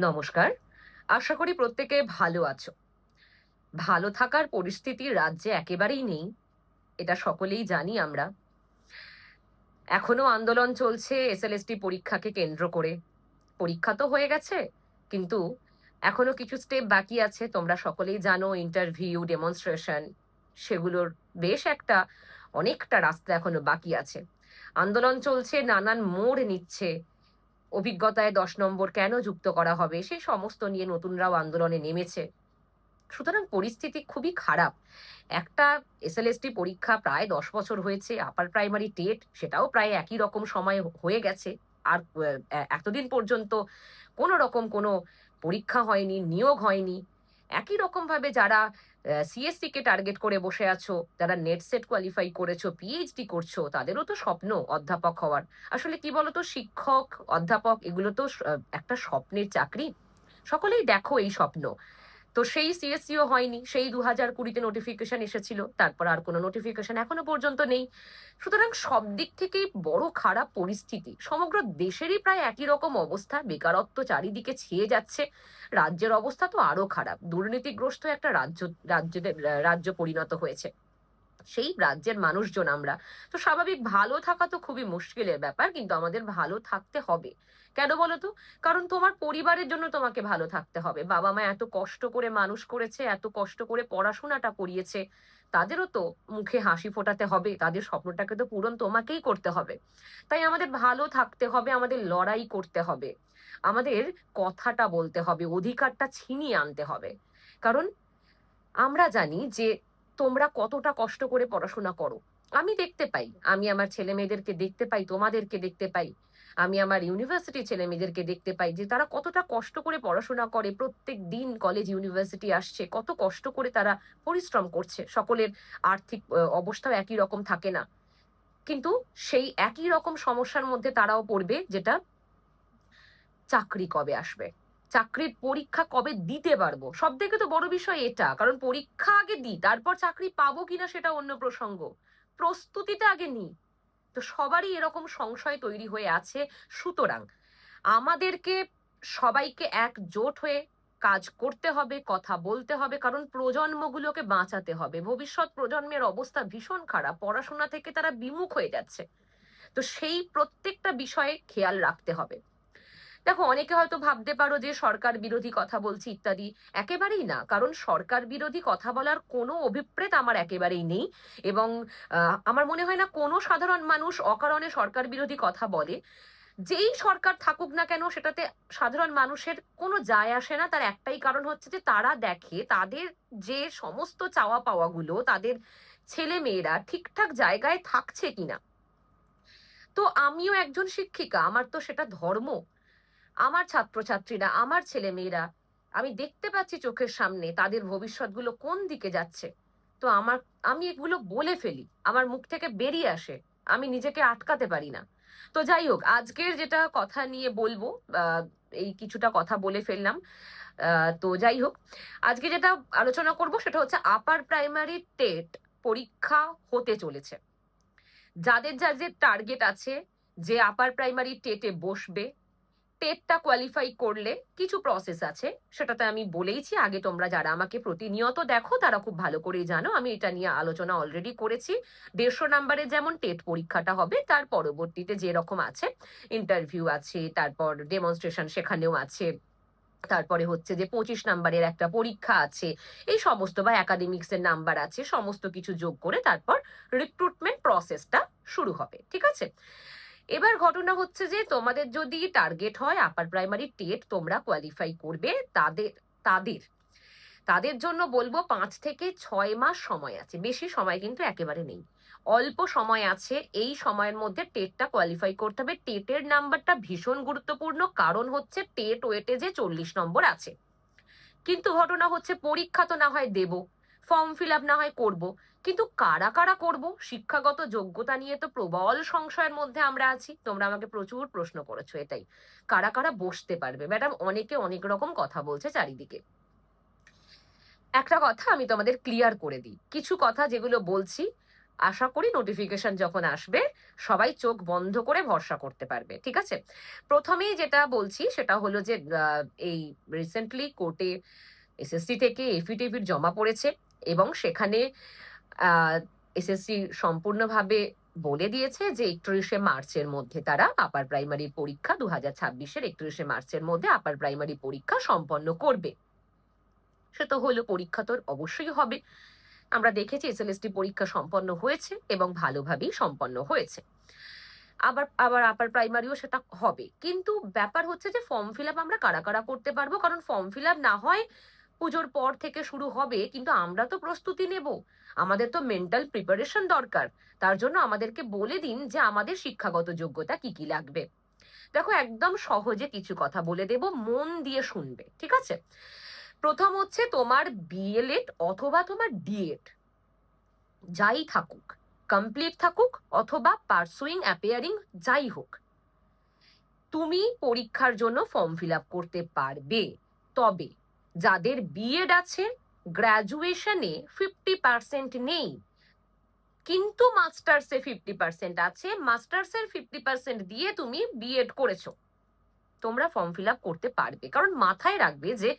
নমস্কার। আশা করি প্রত্যেকে ভালো আছো। ভালো থাকার পরিস্থিতি রাজ্যে একেবারেই নেই। এটা সকলেই জানি আমরা। এখনো আন্দোলন চলছে এসএলএসটি পরীক্ষাকে কেন্দ্র করে। পরীক্ষা তো হয়ে গেছে, কিন্তু এখনো কিছু স্টেপ বাকি আছে। তোমরা সকলেই জানো, ইন্টারভিউ, ডেমনস্ট্রেশন, সেগুলোর বেশ অনেকটা রাস্তা এখনো বাকি আছে। আন্দোলন চলছে, নানান মোড় নিচ্ছে। অভিজ্ঞতায় 10 নম্বর কেন যুক্ত করা হবে সেই সমস্ত নিয়ে নতুনরাও আন্দোলনে নেমেছে। সুতরাং পরিস্থিতি খুবই খারাপ। একটা এসএলএসটি পরীক্ষা প্রায় 10 বছর হয়েছে, আপার প্রাইমারি টেট সেটাও প্রায় একই রকম সময় হয়ে গেছে। আর এতদিন পর্যন্ত কোনো রকম কোনো পরীক্ষা হয়নি, নিয়োগ হয়নি। একই রকম ভাবে যারা সিএসসি কে টার্গেট করে বসে আছো, যারা নেট সেট কোয়ালিফাই করেছো, পিএইচডি করছো, তাদেরও তো স্বপ্ন অধ্যাপক হওয়ার। আসলে কি বলতো, শিক্ষক, অধ্যাপক এগুলো তো একটা স্বপ্নের চাকরি। সকলেই দেখো এই স্বপ্ন। তো সেই সিএসসিও হয়নি, সেই 2020-তে নোটিফিকেশন এসেছিল, তারপর আর কোনো নোটিফিকেশন এখনো পর্যন্ত নেই। সুতরাং সব দিক থেকেই বড় খারাপ পরিস্থিতি। সমগ্র দেশেরই প্রায় একই রকম অবস্থা, বেকারত্ব চারিদিকে ছেয়ে যাচ্ছে। রাজ্যের অবস্থা তো আরো খারাপ, দুর্নীতিগ্রস্ত একটা রাজ্য পরিণত হয়েছে। সেই রাজ্যের মানুষজন আমরা, তো স্বাভাবিক ভালো থাকা তো খুবই মুশকিলের ব্যাপার, কিন্তু আমাদের ভালো থাকতে হবে। কেন বলতো? কারণ তোমার পরিবারের জন্য তোমাকে ভালো থাকতে হবে। বাবা মা এত কষ্ট করে মানুষ করেছে, এত কষ্ট করে পড়াশোনাটা করিয়েছে, তাদেরও তো মুখে হাসি ফোটাতে হবে, তাদের স্বপ্নটাকে তো পূরণ তোমাকেই করতে হবে। তাই আমাদের ভালো থাকতে হবে, আমাদের লড়াই করতে হবে, আমাদের কথাটা বলতে হবে, অধিকারটা ছিনিয়ে আনতে হবে। কারণ আমরা জানি যে তোমরা কতটা কষ্ট করে পড়াশোনা করো। আমি দেখতে পাই, আমি আমার ছেলে মেয়েদেরকে দেখতে পাই, তোমাদেরকে দেখতে পাই, আমি আমার ইউনিভার্সিটি ছেলে মেয়েদেরকে দেখতে পাই যে তারা কতটা কষ্ট করে পড়াশোনা করে। প্রত্যেক দিন কলেজ ইউনিভার্সিটি আসছে, কত কষ্ট করে তারা পরিশ্রম করছে। সকলের আর্থিক অবস্থাও একই রকম থাকে না, কিন্তু সেই একই রকম সমস্যার মধ্যে তারাও পড়বে, যেটা চাকরি কবে আসবে, চাকরির পরীক্ষা কবে দিতে পারবো। সব থেকে তো বড় বিষয় এটা, কারণ পরীক্ষা আগে দিই, তারপর চাকরি পাবো কিনা সেটা অন্য প্রসঙ্গ। প্রস্তুতিটা আগে নিই। তো সবারই এরকম সংশয় তৈরি হয়ে আছে। সুতরাং আমাদেরকে সবাইকে একজোট হয়ে কাজ করতে হবে, কথা বলতে হবে, কারণ প্রজন্মগুলোকে বাঁচাতে হবে। ভবিষ্যৎ প্রজন্মের অবস্থা ভীষণ খারাপ, পড়াশোনা থেকে তারা বিমুখ হয়ে যাচ্ছে। তো সেই প্রত্যেকটা বিষয়ে খেয়াল রাখতে হবে। দেখো, অনেকে হয়তো ভাবতে পারো যে সরকার বিরোধী কথা বলছি ইত্যাদি। একেবারেই না, কারণ সরকার বিরোধী কথা বলার কোনো অভিপ্রেত আমার একেবারেই নেই। এবং আমার মনে হয় না কোনো সাধারণ মানুষ অকারণে সরকার বিরোধী কথা বলে। যেই সরকার থাকুক না কেন, সেটাতে সাধারণ মানুষের কোনো যায় আসে না। তার একটাই কারণ হচ্ছে যে তারা দেখে তাদের যে সমস্ত চাওয়া পাওয়াগুলো, তাদের ছেলে মেয়েরা ঠিকঠাক জায়গায় থাকছে কিনা। তো আমিও একজন শিক্ষিকা, আমার তো সেটা ধর্ম। আমার ছাত্রছাত্রীরা, আমার ছেলেমেয়েরা, আমি দেখতে পাচ্ছি চোখের সামনে তাদের ভবিষ্যৎগুলো কোন দিকে যাচ্ছে। তো আমি এগুলো বলে ফেলি, আমার মুখ থেকে বেরিয়ে আসে, আমি নিজেকে আটকাতে পারি না। তো যাই হোক, আজকের যেটা কথা নিয়ে বলবো, এই কিছুটা কথা বলে ফেললাম। তো যাই হোক, আজকে যেটা আলোচনা করব সেটা হচ্ছে আপার প্রাইমারি টেট পরীক্ষা হতে চলেছে। যাদের যাদের টার্গেট আছে যে আপার প্রাইমারি টেটে বসবে, টেটটা কোয়ালিফাই করলে কিছু প্রসেস আছে, সেটাতে আমি বলেইছি আগে। তোমরা যারা আমাকে প্রতিনিয়ত দেখো তারা খুব ভালো করেই জানো, আমি এটা নিয়ে আলোচনা অলরেডি করেছি। 150 নম্বরের যেমন টেট পরীক্ষাটা হবে, তার পরবর্তীতে যে রকম আছে, ইন্টারভিউ আছে, তারপর ডেমনস্ট্রেশন সেখানেও আছে, তারপরে হচ্ছে যে 25 নম্বরের একটা পরীক্ষা আছে, এই সমস্ত, বা একাডেমিক্স এর নাম্বার আছে, সমস্ত কিছু যোগ করে তারপর রিক্রুটমেন্ট প্রসেসটা শুরু হবে। ঠিক আছে? এবার ঘটনা হচ্ছে যে তোমাদের যদি টার্গেট হয় আপার প্রাইমারি টেট তোমরা কোয়ালিফাই করবে, তাদের তাদের তাদের জন্য বলবো 5 থেকে 6 মাস সময় আছে। বেশি সময় কিন্তু একেবারে নেই, অল্প সময় আছে। এই সময়ের মধ্যে টেটটা কোয়ালিফাই করতে হবে। টেটের নাম্বারটা ভীষণ গুরুত্বপূর্ণ, কারণ হচ্ছে টেট ওয়েটে যে 40 নম্বর আছে। কিন্তু ঘটনা হচ্ছে পরীক্ষা তো না হয় দেব, ফর্ম ফিল আপ না হয় করবো, কিন্তু কারা কারা করব, শিক্ষাগত যোগ্যতা নিয়ে তো প্রবল সংশয়ের মধ্যে আমরা আছি। তোমরা আমাকে প্রচুর প্রশ্ন করেছো এটাই, কারা কারা বসতে পারবে। ম্যাডাম, অনেকে অনেক রকম কথা বলছে চারিদিকে। একটা কথা আমি তোমাদের ক্লিয়ার করে দিই, কিছু কথা যেগুলো বলছি আশা করি নোটিফিকেশন যখন আসবে সবাই চোখ বন্ধ করে ভরসা করতে পারবে। ঠিক আছে, প্রথমেই যেটা বলছি সেটা হলো যে এই রিসেন্টলি কোর্টে এসএসসি থেকে এফিডেভিট জমা পড়েছে এবং সেখানে এসএসসি সম্পূর্ণভাবে বলে দিয়েছে যে 31শে মার্চের মধ্যে তারা আপার প্রাইমারি পরীক্ষা 2026-এর 31শে মার্চের মধ্যে আপার প্রাইমারি পরীক্ষা সম্পন্ন করবে। সে তো হলো, পরীক্ষা তো অবশ্যই হবে। আমরা দেখেছি এসএলএসটি পরীক্ষা সম্পন্ন হয়েছে এবং ভালোভাবেই সম্পন্ন হয়েছে। আবার আবার আপার প্রাইমারিও সেটা হবে, কিন্তু ব্যাপার হচ্ছে যে ফর্ম ফিল আপ আমরা কারা কারা করতে পারবো, কারণ ফর্ম ফিল আপ না হয় পুজোর পর থেকে শুরু হবে, কিন্তু আমরা তো প্রস্তুতি নেব, আমাদের তো মেন্টাল প্রিপারেশন দরকার। তার জন্য আমাদেরকে বলে দিন যে আমাদের শিক্ষাগত যোগ্যতা কি কি লাগবে। দেখো, একদম সহজে কিছু কথা বলে দেব, মন দিয়ে শুনবে, ঠিক আছে? প্রথম হচ্ছে তোমার বিএলএড অথবা তোমার ডিএড যাই থাকুক, কমপ্লিট থাকুক অথবা পারসুইং অ্যাপিয়ারিং যাই হোক, তুমি পরীক্ষার জন্য ফর্ম ফিল আপ করতে পারবে। তবে যাদের বিএড আছে, গ্র্যাজুয়েশনে 50% নেই, কিন্তু মাস্টার্সে 50% আছে, মাস্টার্সের 50% দিয়ে তুমি বিএড করেছো, তোমরা ফর্ম ফিল আপ করতে পারবে। কারণ মাথায় রাখবে যে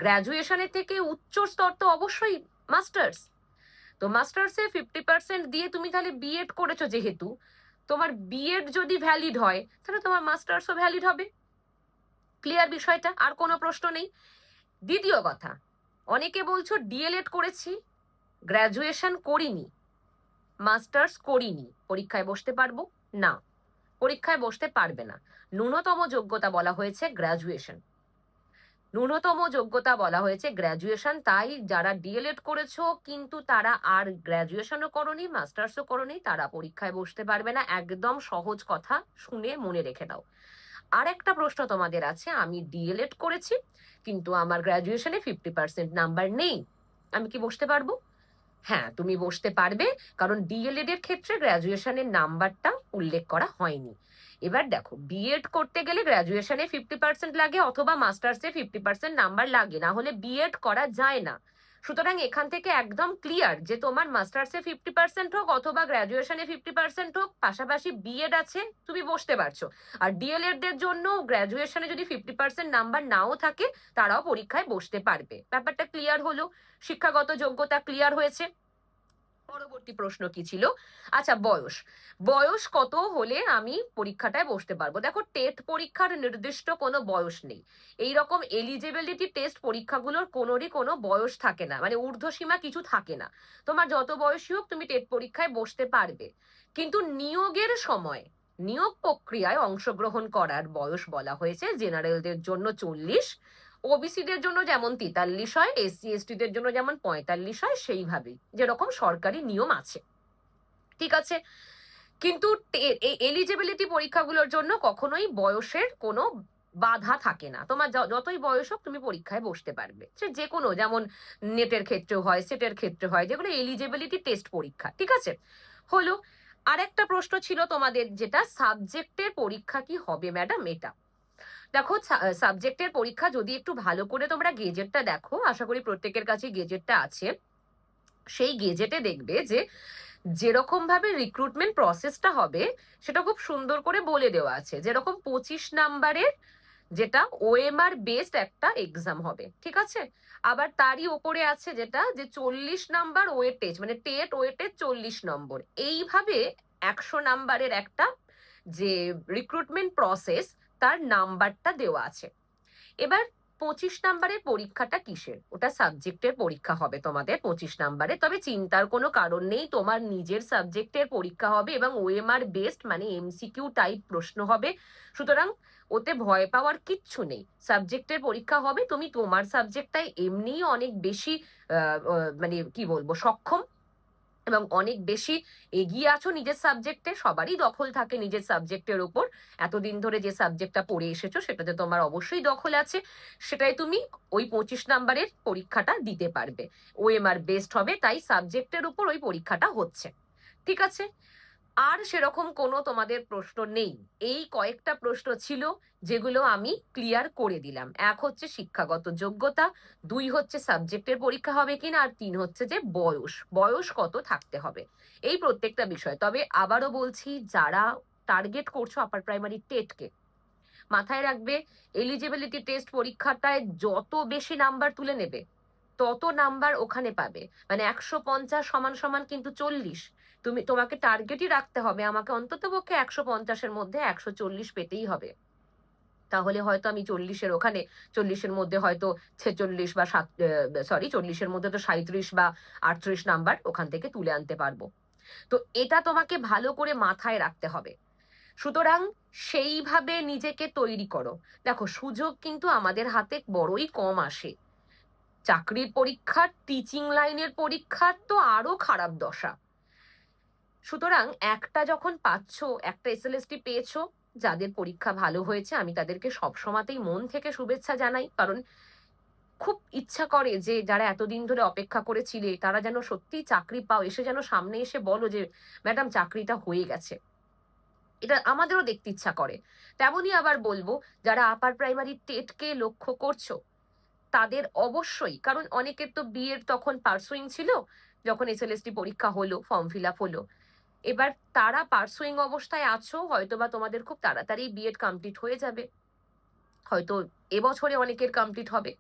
গ্র্যাজুয়েশনের থেকে উচ্চ স্তর তো অবশ্যই মাস্টার্স। তো মাস্টার্সে 50% দিয়ে তুমি তাহলে বিএড করেছো, যেহেতু তোমার বিএড যদি ভ্যালিড হয় তাহলে তোমার মাস্টার্সও ভ্যালিড হবে। ক্লিয়ার বিষয়টা? আর কোনো প্রশ্ন নেই। দ্বিতীয় কথা, অনেকে বলছো ডিএলএড করেছি, গ্র্যাজুয়েশন করিনি, মাস্টার্স করিনি, পরীক্ষায় বসতে পারবো না। পরীক্ষায় বসতে পারবে না। ন্যূনতম যোগ্যতা বলা হয়েছে গ্র্যাজুয়েশন, ন্যূনতম যোগ্যতা বলা হয়েছে গ্র্যাজুয়েশন। তাই যারা ডিএলএড করেছো কিন্তু তারা আর গ্র্যাজুয়েশনও করনি, মাস্টার্সও করনি, তারা পরীক্ষায় বসতে পারবে না। একদম সহজ কথা, শুনে মনে রেখে দাও। আর একটা প্রশ্ন তোমাদের আছে, আমি ডিএলএড করেছি কিন্তু আমার গ্র্যাজুয়েশনে 50% নাম্বার নেই, আমি কি বসতে পারবো? হ্যাঁ, তুমি বসতে পারবে, কারণ ডিএলএড এর ক্ষেত্রে গ্র্যাজুয়েশনের নাম্বারটা উল্লেখ করা হয়নি। এবার দেখো, বিএড করতে গেলে গ্র্যাজুয়েশনে 50% লাগে অথবা মাস্টার্সে 50% নাম্বার লাগে, না হলে বিএড করা যায় না। সুতরাং এখান থেকে একদম ক্লিয়ার যে তোমার মাস্টার্সে 50% হোক অথবা গ্র্যাজুয়েশনে 50% হোক, পাশাপাশি বিএড আছে, তুমি বসতে পারছো। আর ডিএলএড এর জন্য গ্র্যাজুয়েশনে যদি 50% নাম্বার নাও থাকে, তারাও পরীক্ষায় বসতে পারবে। ব্যাপারটা ক্লিয়ার হলো? শিক্ষাগত যোগ্যতা ক্লিয়ার হয়েছে? পরবর্তী প্রশ্ন কি ছিল? আচ্ছা, বয়স। বয়স কত হলে আমি পরীক্ষাটায় বসতে পারবো? দেখো, টেট পরীক্ষার নির্দিষ্ট কোনো বয়স নেই। এইরকম এলিজিবিলিটি টেস্ট পরীক্ষাগুলোর কোনোরই কোনো বয়স থাকে না, মানে ঊর্ধ্বসীমা কিছু থাকে না। তোমার যত বয়সী হোক তুমি টেট পরীক্ষায় বসতে পারবে। কিন্তু নিয়োগের সময়, নিয়োগ প্রক্রিয়ায় অংশগ্রহণ করার বয়স বলা হয়েছে জেনারেলদের জন্য 40, ওবিসিদের জন্য যেমন 43 হয়, এসসি এসটিদের জন্য যেমন 45 হয়, সেইভাবেই যেরকম সরকারি নিয়ম আছে। ঠিক আছে? কিন্তু এই এলিজিবিলিটি পরীক্ষাগুলোর জন্য কখনোই বয়সের কোনো বাধা থাকে না। তোমার যতই বয়স হোক তুমি পরীক্ষায় বসতে পারবে, সে যে কোনো, যেমন নেটের ক্ষেত্রে হয়, সেটের ক্ষেত্রে হয়, যেগুলো এলিজিবিলিটি টেস্ট পরীক্ষা। ঠিক আছে, হলো। আরেকটা প্রশ্ন ছিল তোমাদের, যেটা সাবজেক্টের পরীক্ষা কি হবে ম্যাডাম? এটা দেখো, সাবজেক্টের পরীক্ষা যদি একটু ভালো করে তোমরা গেজেটটা দেখো, আশা করি প্রত্যেকের কাছে গেজেটটা আছে, সেই গেজেটে দেখবে যে যেরকম ভাবে রিক্রুটমেন্ট প্রসেসটা হবে সেটা খুব সুন্দর করে বলে দেওয়া আছে। যেরকম 25 নাম্বারের যেটা ওএমআর বেসড একটা এক্সাম হবে, ঠিক আছে? আবার তারই ওপরে আছে যেটা যে 40 নাম্বার ওয়েটেজ, মানে টেট ওয়েটেজ 40 নম্বর, এইভাবে 100 নাম্বারের একটা যে রিক্রুটমেন্ট প্রসেস, তার নাম্বারটা দেওয়া আছে। এবার 25 নাম্বারের পরীক্ষাটা কিসের? ওটা সাবজেক্টের পরীক্ষা হবে তোমাদের 25 নাম্বারে। তবে চিন্তার কোনো কারণ নেই, তোমার নিজের সাবজেক্টের পরীক্ষা হবে এবং ওএমআর বেসড, মানে এমসিকিউ টাইপ প্রশ্ন হবে। সুতরাং ওতে ভয় পাওয়ার কিচ্ছু নেই। সাবজেক্টের পরীক্ষা হবে, তুমি তোমার সাবজেক্টটাই এমনিই অনেক বেশি মানে কি বলবো, সক্ষম এবং অনেক বেশি এগিয়ে আছো নিজের সাবজেক্টে। সবারই দখল থাকে নিজের সাবজেক্টের উপর, এতদিন ধরে যে সাবজেক্টটা পড়ে এসেছো সেটাতে তোমার অবশ্যই দখল আছে। সেটাই তুমি ওই 25 নাম্বারের পরীক্ষাটা দিতে পারবে। ওএমআর বেসড হবে, তাই সাবজেক্টের উপর ওই পরীক্ষাটা হচ্ছে। ঠিক আছে? আর সেরকম কোনো তোমাদের প্রশ্ন নেই। এই কয়েকটা প্রশ্ন ছিল যেগুলো আমি ক্লিয়ার করে দিলাম। এক হচ্ছে শিক্ষাগত যোগ্যতা, 2 হচ্ছে সাবজেক্টের পরীক্ষা হবে কিনা, আর 3 হচ্ছে যে বয়স কত থাকতে হবে। এই প্রত্যেকটা বিষয়। তবে আবারও বলছি, যারা টার্গেট করছো আপার প্রাইমারি টেটকে, মাথায় রাখবে এলিজিবিলিটি টেস্ট পরীক্ষাটায় যত বেশি নাম্বার তুলে নেবে তত নাম্বার ওখানে পাবে। মানে 150 সমান সমান কিন্তু 40। তোমাকে টার্গেটই রাখতে হবে আমাকে অন্ততপক্ষে 150-এর মধ্যে 140 পেতেই হবে। তাহলে হয়তো আমি 40-এর ওখানে, 40-এর মধ্যে হয়তো 46 বা 40-এর মধ্যে তো 37 বা 38 নাম্বার ওখান থেকে তুলে আনতে পারবো। তো এটা তোমাকে ভালো করে মাথায় রাখতে হবে। সুতরাং সেইভাবে নিজেকে তৈরি করো। দেখো, সুযোগ কিন্তু আমাদের হাতে বড়ই কম আসে। চাকরির পরীক্ষা, টিচিং লাইনের পরীক্ষার তো আরো খারাপ দশা। সুতরাং একটা যখন পাচ্ছ, একটা এসএলএসটি পেয়েছো, যাদের পরীক্ষা ভালো হয়েছে আমি তাদেরকে সবসময়তেই মন থেকে শুভেচ্ছা জানাই। কারণ খুব ইচ্ছা করে যে যারা এতদিন ধরে অপেক্ষা করেছিলে তারা যেন সত্যি চাকরি পাও, এসে যেন সামনে এসে বলো যে ম্যাডাম চাকরিটা হয়ে গেছে। এটা আমাদেরও দেখতে ইচ্ছা করে। তেমনই আবার বলবো, যারা আপার প্রাইমারি টেটকে লক্ষ্য করছো তাদের অবশ্যই, কারণ অনেকের তো বিএড তখন পার্সুইং ছিল যখন এসএলএসটি পরীক্ষা হলো, ফর্ম ফিল আপ হলো। এবার তারা পার্সুইং অবস্থায় আছো, হয়তোবা তোমাদের খুব তাড়াতাড়ি বিএড কমপ্লিট হয়ে যাবে, হয়তো এবছরে অনেকের কমপ্লিট হবে।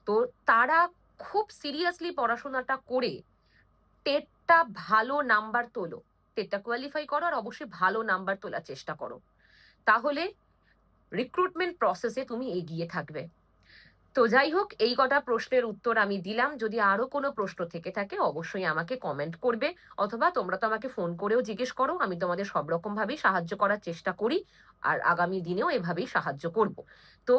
তো তারা খুব সিরিয়াসলি পড়াশোনাটা করে টেটটা ভালো নাম্বার তোলো, টেটটা কোয়ালিফাই করো, আর অবশ্যই ভালো নাম্বার তোলার চেষ্টা করো। তাহলে রিক্রুটমেন্ট প্রসেসে তুমি এগিয়ে থাকবে। তো যাই হোক, এই কটা প্রশ্নের উত্তর আমি দিলাম। যদি আরো কোনো প্রশ্ন থেকে থাকে অবশ্যই আমাকে কমেন্ট করবে, অথবা তোমরা তো আমাকে ফোন করেও জিজ্ঞেস করো। আমি তোমাদের সব রকম ভাবেই সাহায্য করার চেষ্টা করি, আর আগামী দিনেও এভাবেই সাহায্য করব। তো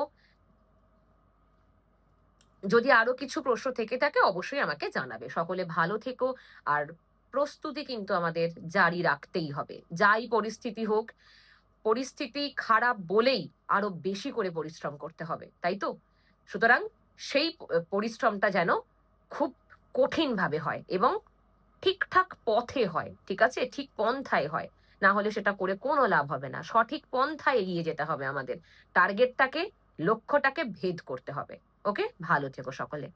যদি আরো কিছু প্রশ্ন থেকে থাকে অবশ্যই আমাকে জানাবে। সকলে ভালো থেকো। আর প্রস্তুতি কিন্তু আমাদের জারি রাখতেই হবে, যাই পরিস্থিতি হোক। পরিস্থিতি খারাপ বলেই আরো বেশি করে পরিশ্রম করতে হবে, তাই তো? সুতরাং সেই পরিশ্রমটা যেন খুব কঠিন ভাবে হয় এবং ঠিকঠাক পথে হয়, ঠিক আছে, ঠিক পন্থায় হয়। না হলে সেটা করে কোনো লাভ হবে না। সঠিক পন্থায় এগিয়ে যেতে হবে আমাদের। টার্গেটটাকে, লক্ষ্যটাকে ভেদ করতে হবে। ওকে, ভালো থেকো সকলে।